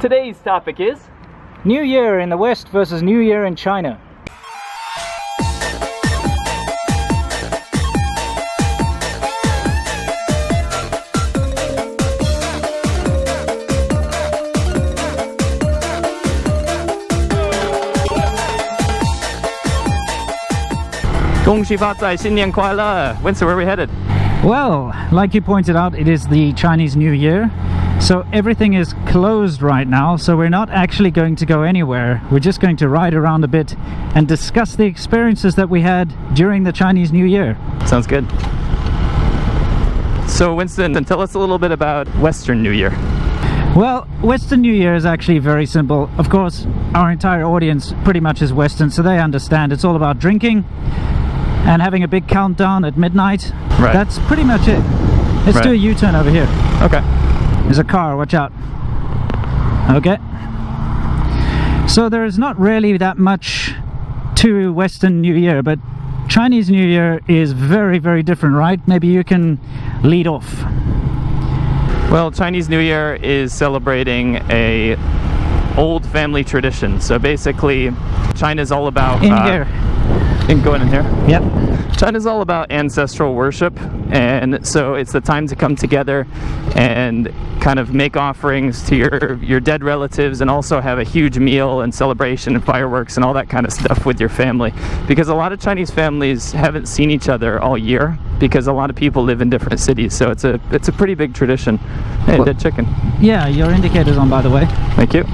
Today's topic is New Year in the West versus New Year in China. Winston, where are we headed? Well, like you pointed out, it is the Chinese New Year. So everything is closed right now, so we're not actually going to go anywhere. We're just going to ride around a bit and discuss the experiences that we had during the Chinese New Year. Sounds good. So Winston, tell us a little bit about Western New Year. Well, Western New Year is actually very simple. Of course, our entire audience pretty much is Western, so they understand. It's all about drinking and having a big countdown at midnight. Right. That's pretty much it. Let's do a U-turn over here. Okay. There's a car, watch out. Okay. So there's not really that much to Western New Year, but Chinese New Year is very, very different, right? Maybe you can lead off. Well, Chinese New Year is celebrating a old family tradition. So basically, China's all about... here. Going in here? Yep. China's all about ancestral worship, and so it's the time to come together and kind of make offerings to your dead relatives, and also have a huge meal and celebration and fireworks and all that kind of stuff with your family, because a lot of Chinese families haven't seen each other all year because a lot of people live in different cities, so it's a pretty big tradition. Hey, dead chicken. Yeah, your indicator's on, by the way. Thank you.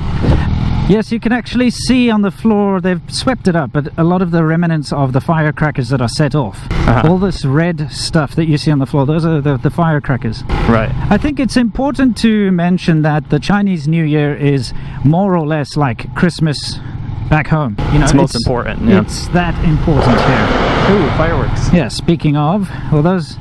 Yes, you can actually see on the floor, they've swept it up, but a lot of the remnants of the firecrackers that are set off. All this red stuff that you see on the floor, those are the firecrackers. Right. I think it's important to mention that the Chinese New Year is more or less like Christmas back home. You know, it's most important. Yeah. It's that important here. Ooh, fireworks. Yeah, speaking of, well, those...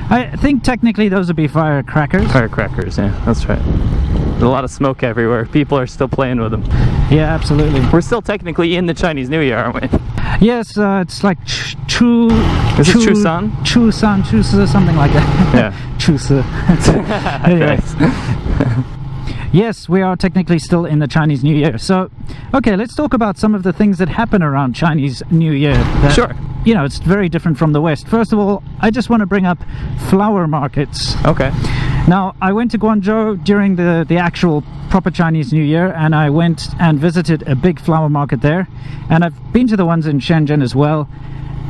I think technically those would be firecrackers. Firecrackers, yeah, that's right. There's a lot of smoke everywhere. People are still playing with them. Yeah, absolutely. We're still technically in the Chinese New Year, aren't we? Yes, it's like Chu... Is it Chusan? Chusan, Chusa, something like that. Yeah. Chusa. Yes, we are technically still in the Chinese New Year. So, okay, let's talk about some of the things that happen around Chinese New Year. Sure. You know, it's very different from the West. First of all, I just want to bring up flower markets. Okay. Now, I went to Guangzhou during the actual proper Chinese New Year, and I went and visited a big flower market there. And I've been to the ones in Shenzhen as well.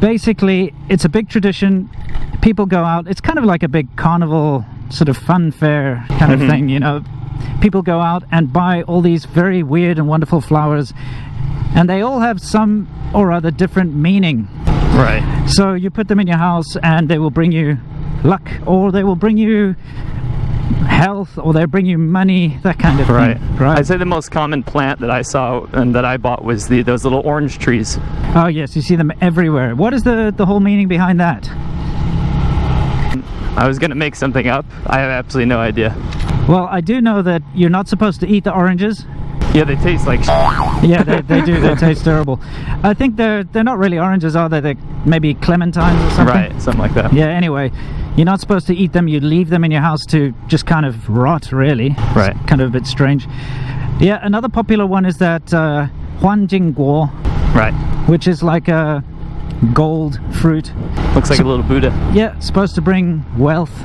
Basically, it's a big tradition. People go out. It's kind of like a big carnival, sort of fun fair kind of thing, you know. People go out and buy all these very weird and wonderful flowers, and they all have some or other different meaning. Right. So you put them in your house and they will bring you luck, or they will bring you health, or they bring you money, that kind of thing. Right. I'd say the most common plant that I saw and that I bought was those little orange trees. Oh yes, you see them everywhere. What is the whole meaning behind that? I was going to make something up. I have absolutely no idea. Well, I do know that you're not supposed to eat the oranges. Yeah, they taste like Yeah, they do. They taste terrible. I think they're not really oranges, are they? They're maybe clementines or something. Right, something like that. Yeah, anyway, you're not supposed to eat them. You leave them in your house to just kind of rot, really. Right. It's kind of a bit strange. Yeah, another popular one is that Huanjingguo. Right. Which is like a gold fruit. Looks like a little Buddha. Yeah, supposed to bring wealth.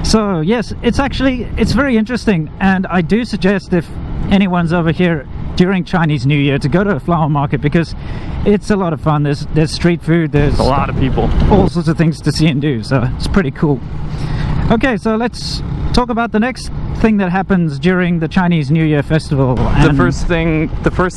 So yes, it's very interesting, and I do suggest if anyone's over here during Chinese New Year to go to a flower market, because it's a lot of fun. There's street food, there's a lot of people, all sorts of things to see and do, so it's pretty cool. Okay, so let's talk about the next thing that happens during the Chinese New Year festival. The first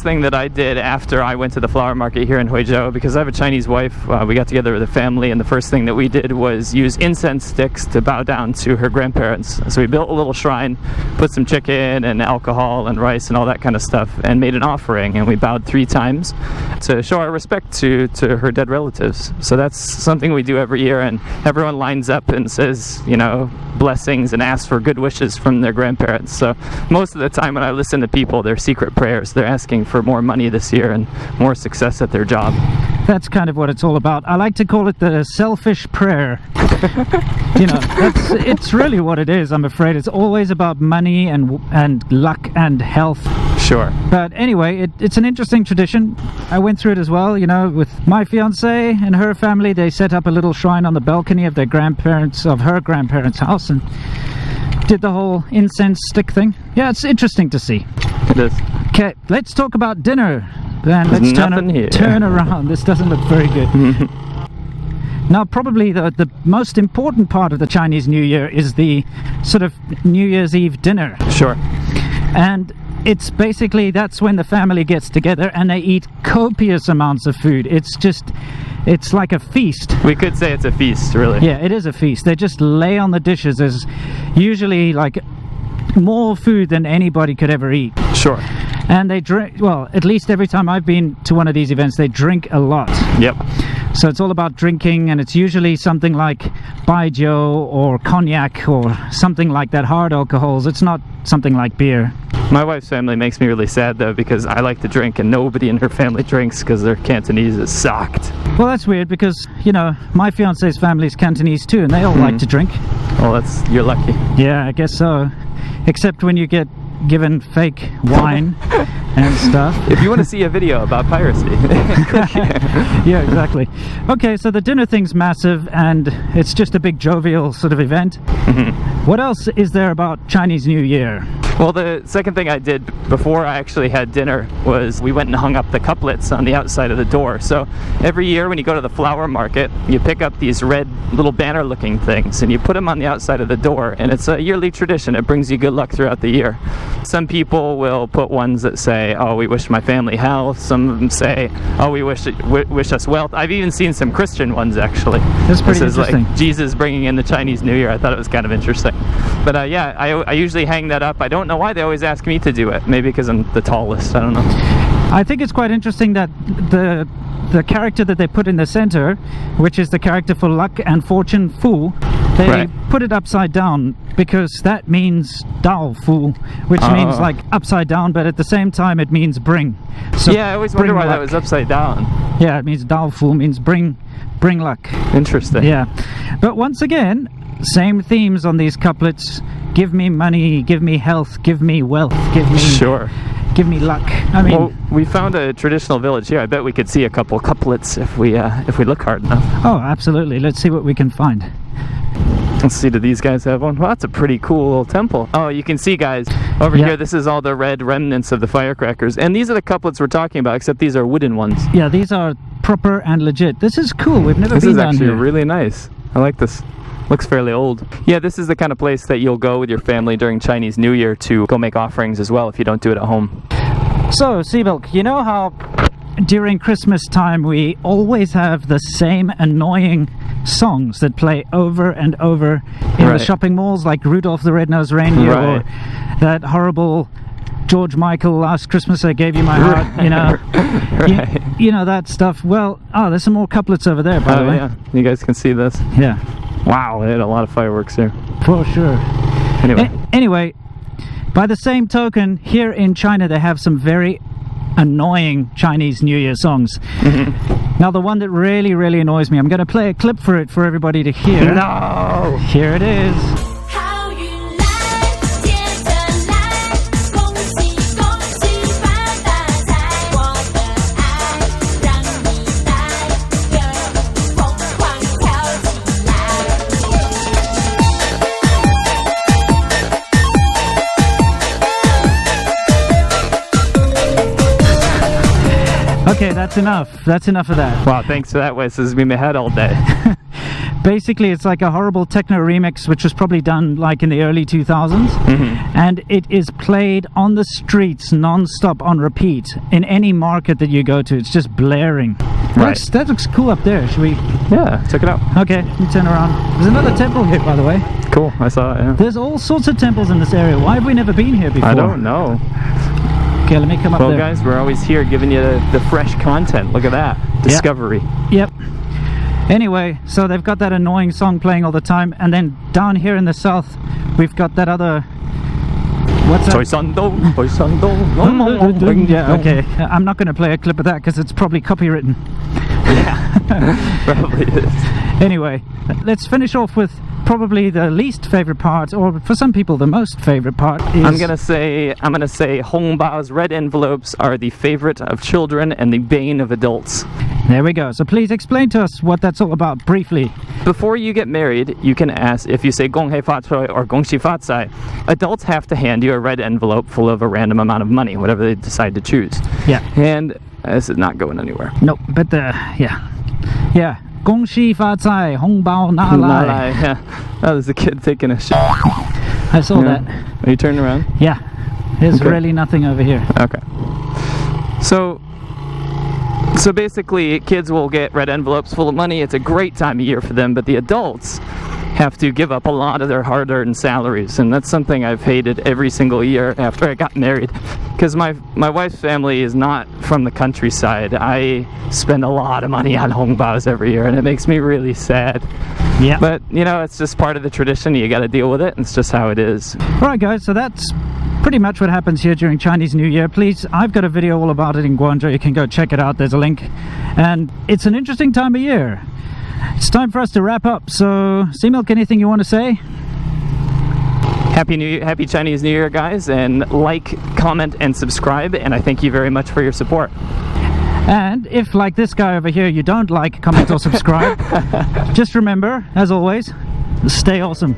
thing that I did after I went to the flower market here in Huizhou, because I have a Chinese wife, we got together with a family, and the first thing that we did was use incense sticks to bow down to her grandparents. So we built a little shrine, put some chicken and alcohol and rice and all that kind of stuff, and made an offering, and we bowed 3 times to show our respect to her dead relatives. So that's something we do every year, and everyone lines up and says, you know, blessings and asks for good wishes from their grandparents. So most of the time when I listen to people, their secret prayers, they're asking for more money this year and more success at their job. That's kind of what it's all about. I like to call it the selfish prayer. You know, it's really what it is, I'm afraid. It's always about money and luck and health. Sure. But anyway, it's an interesting tradition. I went through it as well, you know, with my fiance and her family. They set up a little shrine on the balcony of her grandparents' house and did the whole incense stick thing. Yeah, it's interesting to see. It is. Okay, let's talk about dinner. Then let's turn around. This doesn't look very good. Now, probably the most important part of the Chinese New Year is the sort of New Year's Eve dinner. Sure. And it's basically, that's when the family gets together and they eat copious amounts of food. It's like a feast. We could say it's a feast, really. Yeah, it is a feast. They just lay on the dishes. There's usually like more food than anybody could ever eat. Sure. And they drink, well, at least every time I've been to one of these events, they drink a lot. Yep. So it's all about drinking, and it's usually something like baijiu or cognac or something like that, hard alcohols. It's not something like beer. My wife's family makes me really sad, though, because I like to drink and nobody in her family drinks because their Cantonese is sucked. Well, that's weird because, you know, my fiance's family is Cantonese too, and they all like to drink. Well, you're lucky. Yeah, I guess so. Except when you get given fake wine and stuff. If you want to see a video about piracy. Yeah, exactly. Okay, so the dinner thing's massive and it's just a big jovial sort of event. What else is there about Chinese New Year? Well, the second thing I did before I actually had dinner was we went and hung up the couplets on the outside of the door. So every year when you go to the flower market, you pick up these red little banner looking things and you put them on the outside of the door, and it's a yearly tradition. It brings you good luck throughout the year. Some people will put ones that say, oh, we wish my family health. Some of them say, oh, we wish us wealth. I've even seen some Christian ones, actually. That's pretty this interesting. Is like Jesus bringing in the Chinese New Year. I thought it was kind of interesting. But yeah, I usually hang that up. I don't know why they always ask me to do it. Maybe because I'm the tallest. I don't know. I think it's quite interesting that the character that they put in the center, which is the character for luck and fortune, Fu, they put it upside down because that means Dao Fu, which means like upside down, but at the same time it means bring. So yeah, I always wonder why that was upside down. Yeah, it means Dao Fu means bring luck. Interesting. Yeah, but once again, same themes on these couplets. Give me money, give me health, give me wealth, give me luck. I mean, well, we found a traditional village here. I bet we could see a couple couplets if we look hard enough. Oh, absolutely. Let's see what we can find. Let's see, do these guys have one? Well, that's a pretty cool little temple. Oh, you can see, guys, over here, this is all the red remnants of the firecrackers. And these are the couplets we're talking about, except these are wooden ones. Yeah, these are proper and legit. This is cool. We've never been down here. This is actually really nice. I like this. Looks fairly old. Yeah, this is the kind of place that you'll go with your family during Chinese New Year to go make offerings as well if you don't do it at home. So, Seabelk, you know how during Christmas time we always have the same annoying songs that play over and over in the shopping malls, like Rudolph the Red-Nosed Reindeer or that horrible George Michael, Last Christmas I Gave You My Heart, you know. You know that stuff. Well, there's some more couplets over there, by the way. Yeah, you guys can see this. Yeah. Wow, they had a lot of fireworks there. For sure. Anyway, by the same token, here in China they have some very annoying Chinese New Year songs. Now the one that really, really annoys me, I'm going to play a clip for it for everybody to hear. No! Here it is. Okay, that's enough. That's enough of that. Wow, thanks for that, Wes. This has been my head all day. Basically, it's like a horrible techno remix, which was probably done like in the early 2000s. And it is played on the streets non-stop on repeat in any market that you go to. It's just blaring. That looks cool up there. Should we? Yeah, check it out. Okay, let me turn around. There's another temple here, by the way. Cool, I saw it, yeah. There's all sorts of temples in this area. Why have we never been here before? I don't know. Okay, let me come up there. Well, guys, we're always here giving you the fresh content. Look at that. Discovery. Yep. Anyway, so they've got that annoying song playing all the time, and then down here in the south, we've got that other What's that? 財神到，財神到。 Yeah, okay. I'm not going to play a clip of that because it's probably copywritten. Probably is. Anyway, let's finish off with probably the least favorite part, or for some people the most favorite part is... I'm gonna say Hongbao's red envelopes are the favorite of children and the bane of adults. There we go. So please explain to us what that's all about briefly. Before you get married, you can ask, if you say Gong Hei Fa Cui or Gong Xi Fa Cai, adults have to hand you a red envelope full of a random amount of money, whatever they decide to choose. Yeah. And this is not going anywhere. No, but yeah. 恭喜发财，红包拿来. Yeah. Oh, there's a kid taking a shit. I saw that. Are you turning around? Yeah. There's Okay. really nothing over here. Okay. So basically, kids will get red envelopes full of money. It's a great time of year for them, but the adults have to give up a lot of their hard-earned salaries, and that's something I've hated every single year after I got married, because my wife's family is not from the countryside. I spend a lot of money on Hongbaos every year, and it makes me really sad. Yeah. But, you know, it's just part of the tradition. You got to deal with it, and it's just how it is. Alright guys, so that's pretty much what happens here during Chinese New Year. Please, I've got a video all about it in Guangzhou. You can go check it out. There's a link. And it's an interesting time of year. It's time for us to wrap up. So, C-Milk, anything you want to say? Happy Chinese New Year, guys, and like, comment, and subscribe, and I thank you very much for your support. And if, like this guy over here, you don't like, comment, or subscribe, just remember, as always, stay awesome.